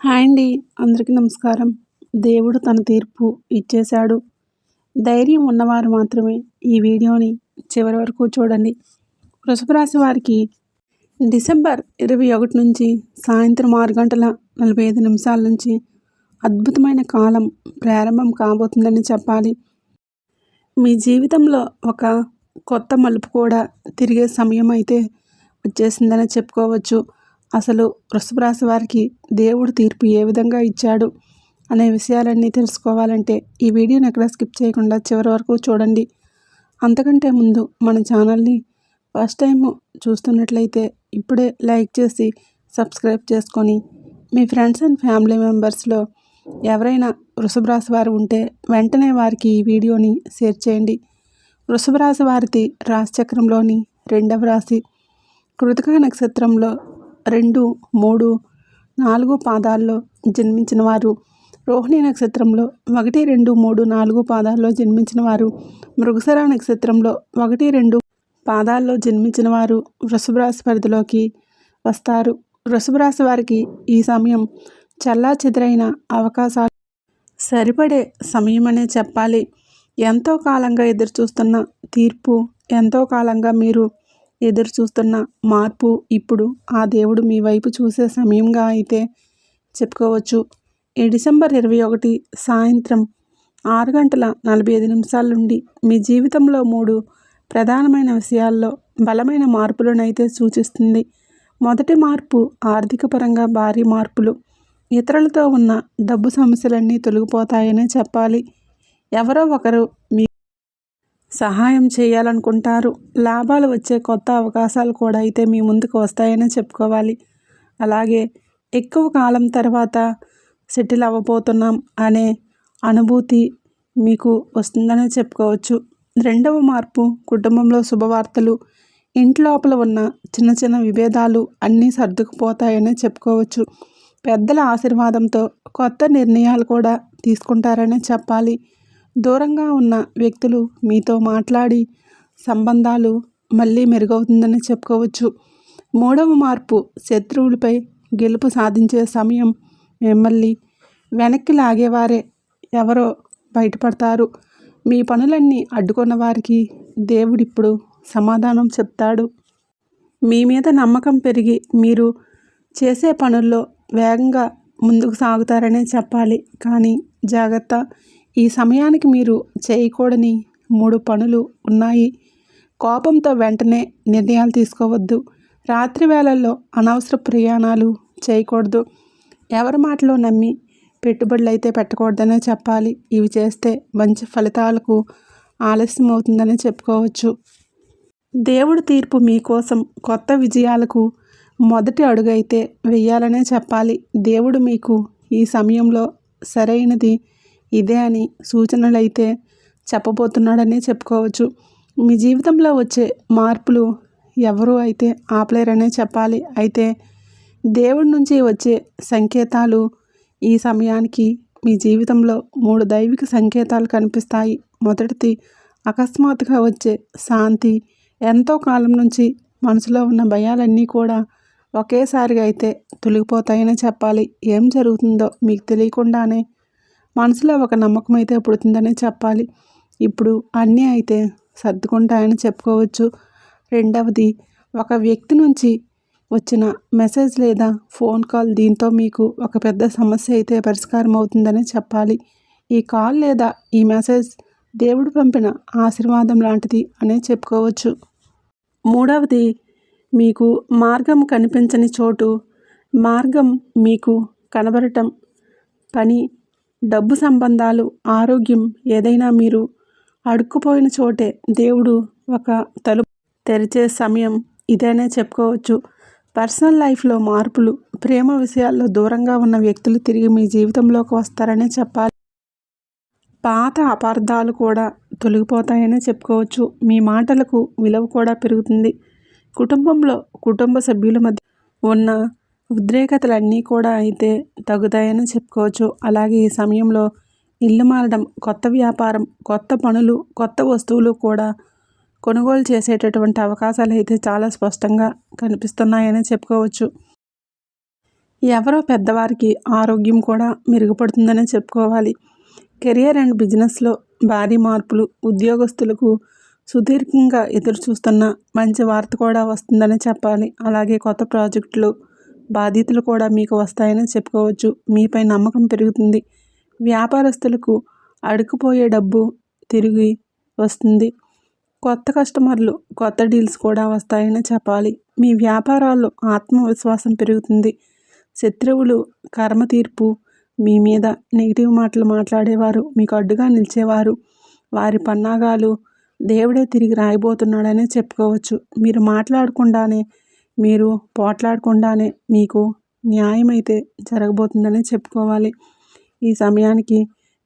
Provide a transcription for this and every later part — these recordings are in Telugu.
హాయ్ అండి. అందరికీ నమస్కారం. దేవుడు తన తీర్పు ఇచ్చేశాడు. ధైర్యం ఉన్నవారు మాత్రమే ఈ వీడియోని చివరి వరకు చూడండి. వృషభ రాశి వారికి డిసెంబర్ 21 నుంచి సాయంత్రం 6:45 నుంచి అద్భుతమైన కాలం ప్రారంభం కాబోతుందని చెప్పాలి. మీ జీవితంలో ఒక కొత్త మలుపు కూడా తిరిగే సమయం అయితే వచ్చేసిందని చెప్పుకోవచ్చు. అసలు వృషభ రాశి వారికి దేవుడు తీర్పు ఏ విధంగా ఇచ్చాడు అనే విషయాలన్నీ తెలుసుకోవాలంటే ఈ వీడియోని ఎక్కడ స్కిప్ చేయకుండా చివరి వరకు చూడండి. అంతకంటే ముందు మన ఛానల్ని ఫస్ట్ టైం చూస్తున్నట్లయితే ఇప్పుడే లైక్ చేసి సబ్స్క్రైబ్ చేసుకొని మీ ఫ్రెండ్స్ అండ్ ఫ్యామిలీ మెంబర్స్లో ఎవరైనా వృషభ రాశి వారు ఉంటే వెంటనే వారికి ఈ వీడియోని షేర్ చేయండి. వృషభ రాశి వారిది రాశిచక్రంలోని 2వ రాశి. కృతికా నక్షత్రంలో 2, 3, 4 పాదాల్లో జన్మించిన వారు, రోహిణి నక్షత్రంలో 1, 2, 3, 4 పాదాల్లో జన్మించిన వారు, మృగశిర నక్షత్రంలో 1, 2 పాదాల్లో జన్మించిన వారు వృషభ రాశి పరిధిలోకి వస్తారు. వృషభ రాశి వారికి ఈ సమయం చెల్లాచెదురైన అవకాశాలు సరిపడే సమయం అనే చెప్పాలి. ఎంతో కాలంగా ఎదురుచూస్తున్న తీర్పు, ఎంతో కాలంగా మీరు ఎదురు చూస్తున్న మార్పు ఇప్పుడు ఆ దేవుడు మీ వైపు చూసే సమయంగా అయితే చెప్పుకోవచ్చు. ఈ డిసెంబర్ 21 సాయంత్రం 6:45 నుండి మీ జీవితంలో 3 ప్రధానమైన విషయాల్లో బలమైన మార్పులను అయితే సూచిస్తుంది. మొదటి మార్పు ఆర్థిక పరంగా భారీ మార్పులు. ఇతరులతో ఉన్న డబ్బు సమస్యలన్నీ తొలగిపోతాయనే చెప్పాలి. ఎవరో ఒకరు మీ సహాయం చేయాలనుకుంటారు. లాభాలు వచ్చే కొత్త అవకాశాలు కూడా అయితే మీ ముందుకు వస్తాయని చెప్పుకోవాలి. అలాగే ఎక్కువ కాలం తర్వాత సెటిల్ అవ్వబోతున్నాం అనే అనుభూతి మీకు వస్తుందని చెప్పుకోవచ్చు. రెండవ మార్పు కుటుంబంలో శుభవార్తలు. ఇంట్లోపల ఉన్న చిన్న చిన్న విభేదాలు అన్నీ సర్దుకుపోతాయని చెప్పుకోవచ్చు. పెద్దల ఆశీర్వాదంతో కొత్త నిర్ణయాలు కూడా తీసుకుంటారని చెప్పాలి. దూరంగా ఉన్న వ్యక్తులు మీతో మాట్లాడి సంబంధాలు మళ్ళీ మెరుగవుతుందని చెప్పుకోవచ్చు. మూడవ మార్పు శత్రువులపై గెలుపు సాధించే సమయం. మిమ్మల్ని వెనక్కి లాగేవారే ఎవరో బయటపడతారు. మీ పనులన్నీ అడ్డుకున్న వారికి దేవుడిప్పుడు సమాధానం చెప్తాడు. మీ మీద నమ్మకం పెరిగి మీరు చేసే పనుల్లో వేగంగా ముందుకు సాగుతారనే చెప్పాలి. కానీ జాగ్రత్త, ఈ సమయానికి మీరు చేయకూడని 3 పనులు ఉన్నాయి. కోపంతో వెంటనే నిర్ణయాలు తీసుకోవద్దు. రాత్రి వేళల్లో అనవసర ప్రయాణాలు చేయకూడదు. ఎవరి మాటలో నమ్మి పెట్టుబడులు అయితే పెట్టకూడదనే చెప్పాలి. ఇవి చేస్తే మంచి ఫలితాలకు ఆలస్యం అవుతుందని చెప్పుకోవచ్చు. దేవుడి తీర్పు మీకోసం కొత్త విజయాలకు మొదటి అడుగు అయితే వెయ్యాలనే చెప్పాలి. దేవుడు మీకు ఈ సమయంలో సరైనది ఇదే అని సూచనలైతే చెప్పబోతున్నాడని చెప్పుకోవచ్చు. మీ జీవితంలో వచ్చే మార్పులు ఎవరు అయితే ఆపలేరనే చెప్పాలి. అయితే దేవుడి నుంచి వచ్చే సంకేతాలు ఈ సమయానికి మీ జీవితంలో 3 దైవిక సంకేతాలు కనిపిస్తాయి. మొదటిది అకస్మాత్తుగా వచ్చే శాంతి. ఎంతో కాలం నుంచి మనసులో ఉన్న భయాలన్నీ కూడా ఒకేసారిగా అయితే తొలగిపోతాయని చెప్పాలి. ఏం జరుగుతుందో మీకు తెలియకుండానే మనసులో ఒక నమ్మకం అయితే పుడుతుందని చెప్పాలి. ఇప్పుడు అన్నీ అయితే సర్దుకుంటాయని చెప్పుకోవచ్చు. రెండవది ఒక వ్యక్తి నుంచి వచ్చిన మెసేజ్ లేదా ఫోన్ కాల్. దీంతో మీకు ఒక పెద్ద సమస్య అయితే పరిష్కారం అవుతుందని చెప్పాలి. ఈ కాల్ లేదా ఈ మెసేజ్ దేవుడు పంపిన ఆశీర్వాదం లాంటిది అనే చెప్పుకోవచ్చు. మూడవది మీకు మార్గం కనిపించని చోటు. మార్గం మీకు కనబడటం. పని, డబ్బు సంబంధాలు, ఆరోగ్యం, ఏదైనా మీరు అడుక్కుపోయిన చోటే దేవుడు ఒక తలుపు తెరిచే సమయం ఇదేనే చెప్పుకోవచ్చు. పర్సనల్ లైఫ్లో మార్పులు. ప్రేమ విషయాల్లో దూరంగా ఉన్న వ్యక్తులు తిరిగి మీ జీవితంలోకి వస్తారనే చెప్పాలి. పాత అపార్థాలు కూడా తొలగిపోతాయని చెప్పుకోవచ్చు. మీ మాటలకు విలువ కూడా పెరుగుతుంది. కుటుంబంలో కుటుంబ సభ్యుల మధ్య ఉన్న ఉద్రేకతలన్నీ కూడా అయితే తగ్గుతాయని చెప్పుకోవచ్చు. అలాగే ఈ సమయంలో ఇల్లు మారడం, కొత్త వ్యాపారం, కొత్త పనులు, కొత్త వస్తువులు కూడా కొనుగోలు చేసేటటువంటి అవకాశాలు అయితే చాలా స్పష్టంగా కనిపిస్తున్నాయని చెప్పుకోవచ్చు. ఎవరో పెద్దవారికి ఆరోగ్యం కూడా మెరుగుపడుతుందనే చెప్పుకోవాలి. కెరియర్ అండ్ బిజినెస్లో భారీ మార్పులు, ఉద్యోగస్తులకు సుదీర్ఘంగా ఎదురుచూస్తున్న మంచి వార్త కూడా వస్తుందని చెప్పాలి. అలాగే కొత్త ప్రాజెక్టులు, బాధ్యతలు కూడా మీకు వస్తాయని చెప్పుకోవచ్చు. మీపై నమ్మకం పెరుగుతుంది. వ్యాపారస్తులకు అడుక్కుపోయే డబ్బు తిరిగి వస్తుంది. కొత్త కస్టమర్లు, కొత్త డీల్స్ కూడా వస్తాయని చెప్పాలి. మీ వ్యాపారాల్లో ఆత్మవిశ్వాసం పెరుగుతుంది. శత్రువులు కర్మ తీర్పు మీ మీద నెగిటివ్ మాటలు మాట్లాడేవారు, మీకు అడ్డుగా నిలిచేవారు, వారి పన్నాగాలు దేవుడే తిరిగి రాయబోతున్నాడని చెప్పుకోవచ్చు. మీరు పోట్లాడకుండానే మీకు న్యాయమైతే జరగబోతుందని చెప్పుకోవాలి. ఈ సమయానికి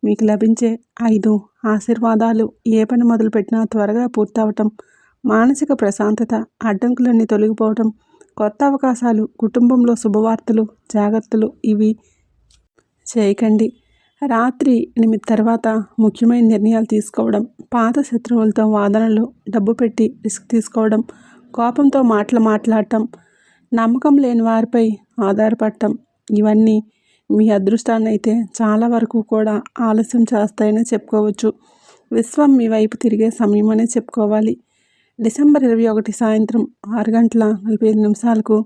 మీకు లభించే 5 ఆశీర్వాదాలు: ఏ పని మొదలుపెట్టినా త్వరగా పూర్తవటం, మానసిక ప్రశాంతత, అడ్డంకులన్నీ తొలగిపోవటం, కొత్త అవకాశాలు, కుటుంబంలో శుభవార్తలు. జాగ్రత్తలు: ఇవి చేయకండి. రాత్రి 8 తర్వాత ముఖ్యమైన నిర్ణయాలు తీసుకోవడం, పాత శత్రువులతో వాదనలు, డబ్బు పెట్టి రిస్క్ తీసుకోవడం, కోపంతో మాట్లాడటం, నమ్మకం లేని వారిపై ఆధారపడటం, ఇవన్నీ మీ అదృష్టాన్ని అయితే చాలా వరకు కూడా ఆలస్యం చేస్తాయని చెప్పుకోవచ్చు. విశ్వం మీ వైపు తిరిగే సమయం అనే చెప్పుకోవాలి. డిసెంబర్ 21 సాయంత్రం 6:45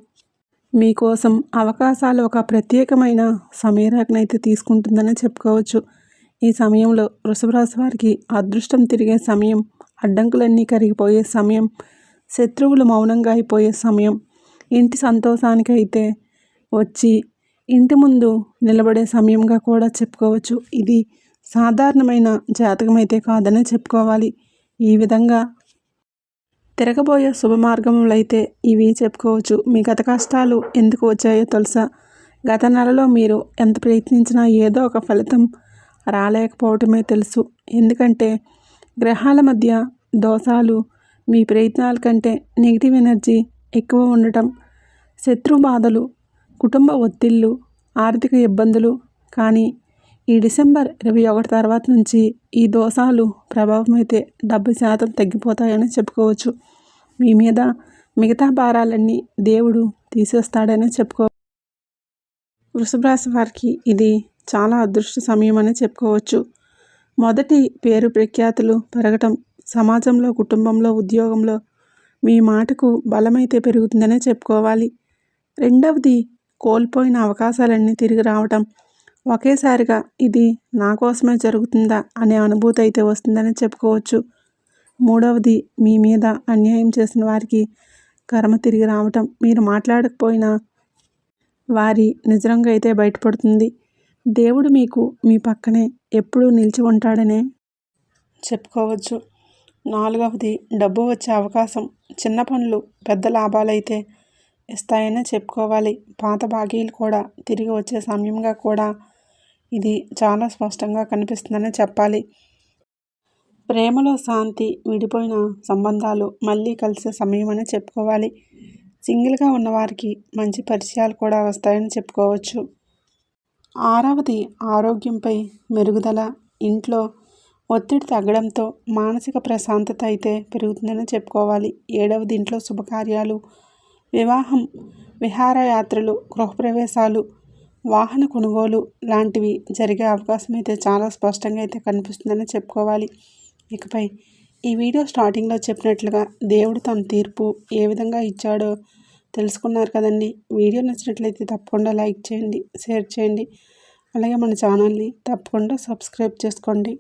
మీకోసం అవకాశాలు ఒక ప్రత్యేకమైన సమయరేఖనైతే తీసుకుంటుందని చెప్పుకోవచ్చు. ఈ సమయంలో వృషభ రాశి వారికి అదృష్టం తిరిగే సమయం, అడ్డంకులన్నీ కరిగిపోయే సమయం, శత్రువులు మౌనంగా అయిపోయే సమయం, ఇంటి సంతోషానికి అయితే వచ్చి ఇంటి ముందు నిలబడే సమయంగా కూడా చెప్పుకోవచ్చు. ఇది సాధారణమైన జాతకం అయితే కాదని చెప్పుకోవాలి. ఈ విధంగా తిరగబోయే శుభ మార్గములు అయితే ఇవి చెప్పుకోవచ్చు. మీ గత కష్టాలు ఎందుకు వచ్చాయో తెలుసా? గత నెలలో మీరు ఎంత ప్రయత్నించినా ఏదో ఒక ఫలితం రాలేకపోవటమే తెలుసు. ఎందుకంటే గ్రహాల మధ్య దోషాలు, మీ ప్రయత్నాల కంటే నెగిటివ్ ఎనర్జీ ఎక్కువ ఉండటం, శత్రు బాధలు, కుటుంబ ఒత్తిళ్ళు, ఆర్థిక ఇబ్బందులు. కానీ ఈ డిసెంబర్ 21 తర్వాత నుంచి ఈ దోషాలు ప్రభావం అయితే 70% తగ్గిపోతాయని చెప్పుకోవచ్చు. మీ మీద మిగతా భారాలన్నీ దేవుడు తీసేస్తాడని వృషభ రాశి వారికి ఇది చాలా అదృష్ట సమయం అని చెప్పుకోవచ్చు. మొదటి, పేరు ప్రఖ్యాతులు పెరగటం, సమాజంలో, కుటుంబంలో, ఉద్యోగంలో మీ మాటకు బలమైతే పెరుగుతుందనే చెప్పుకోవాలి. రెండవది, కోల్పోయిన అవకాశాలన్నీ తిరిగి రావటం. ఒకేసారిగా ఇది నా కోసమే జరుగుతుందా అనే అనుభూతి అయితే వస్తుందని చెప్పుకోవచ్చు. మూడవది, మీ మీద అన్యాయం చేసిన వారికి కర్మ తిరిగి రావటం. మీరు మాట్లాడకపోయినా వారి నిజంగా అయితే బయటపడుతుంది. దేవుడు మీకు మీ పక్కనే ఎప్పుడూ నిలిచి ఉంటాడనే చెప్పుకోవచ్చు. నాలుగవది, డబ్బు వచ్చే అవకాశం. చిన్న పనులు పెద్ద లాభాలైతే ఇస్తాయని చెప్పుకోవాలి. పాత బాకీలు కూడా తిరిగి వచ్చే సమయంగా కూడా ఇది చాలా స్పష్టంగా కనిపిస్తుందని చెప్పాలి. ప్రేమలో శాంతి, విడిపోయిన సంబంధాలు మళ్ళీ కలిసే సమయం అని చెప్పుకోవాలి. సింగిల్గా ఉన్నవారికి మంచి పరిచయాలు కూడా వస్తాయని చెప్పుకోవచ్చు. ఆరవది, ఆరోగ్యంపై మెరుగుదల. ఇంట్లో ఒత్తిడి తగ్గడంతో మానసిక ప్రశాంతత అయితే పెరుగుతుందని చెప్పుకోవాలి. ఏడవది, ఇంట్లో శుభకార్యాలు, వివాహం, విహారయాత్రలు, గృహప్రవేశాలు, వాహన కొనుగోలు లాంటివి జరిగే అవకాశం అయితే చాలా స్పష్టంగా అయితే కనిపిస్తుందని చెప్పుకోవాలి. ఇకపై ఈ వీడియో స్టార్టింగ్లో చెప్పినట్లుగా దేవుడు తన తీర్పు ఏ విధంగా ఇచ్చాడో తెలుసుకున్నారు కదండి. వీడియో నచ్చినట్లయితే తప్పకుండా లైక్ చేయండి, షేర్ చేయండి. అలాగే మన ఛానల్ని తప్పకుండా సబ్స్క్రైబ్ చేసుకోండి.